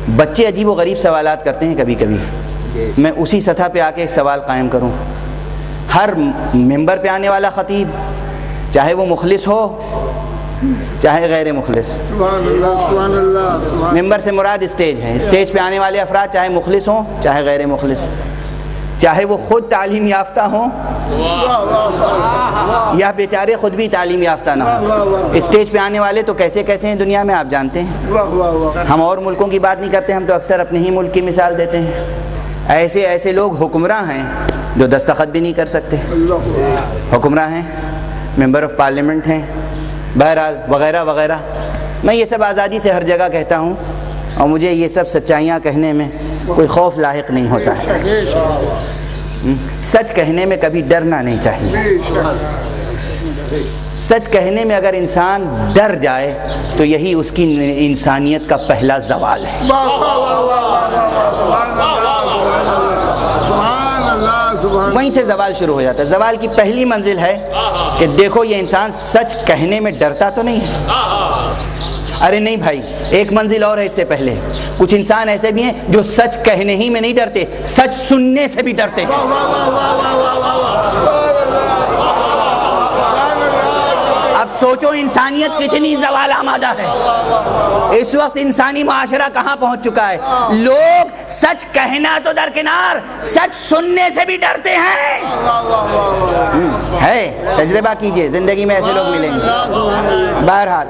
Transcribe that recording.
بچے عجیب و غریب سوالات کرتے ہیں کبھی کبھی، میں اسی سطح پہ آ کے ایک سوال قائم کروں. ہر ممبر پہ آنے والا خطیب چاہے وہ مخلص ہو چاہے غیر مخلص، ممبر سے مراد اسٹیج ہے، اسٹیج پہ آنے والے افراد چاہے مخلص ہوں چاہے غیر مخلص، چاہے وہ خود تعلیم یافتہ ہوں یا بیچارے خود بھی تعلیم یافتہ نہ ہوں، اسٹیج پہ آنے والے تو کیسے کیسے ہیں دنیا میں آپ جانتے ہیں. ہم اور ملکوں کی بات نہیں کرتے، ہم تو اکثر اپنے ہی ملک کی مثال دیتے ہیں. ایسے ایسے لوگ حکمراں ہیں جو دستخط بھی نہیں کر سکتے، حکمراں ہیں، ممبر آف پارلیمنٹ ہیں، بہرحال وغیرہ وغیرہ. میں یہ سب آزادی سے ہر جگہ کہتا ہوں اور مجھے یہ سب سچائیاں کہنے میں کوئی خوف لاحق نہیں ہوتا ہے. سچ کہنے میں کبھی ڈرنا نہیں چاہیے. سچ کہنے میں اگر انسان ڈر جائے تو یہی اس کی انسانیت کا پہلا زوال ہے. وہیں سے زوال شروع ہو جاتا ہے. زوال کی پہلی منزل ہے کہ دیکھو یہ انسان سچ کہنے میں ڈرتا تو نہیں ہے. ارے نہیں بھائی، ایک منزل اور ہے اس سے پہلے. کچھ انسان ایسے بھی ہیں جو سچ کہنے ہی میں نہیں ڈرتے، سچ سننے سے بھی ڈرتے ہیں. اب سوچو انسانیت کتنی زوال آمادہ ہے. اس وقت انسانی معاشرہ کہاں پہنچ چکا ہے؟ لوگ سچ کہنا تو درکنار، سچ سننے سے بھی ڈرتے ہیں. ہے تجربہ کیجئے، زندگی میں ایسے لوگ ملیں گے. بہرحال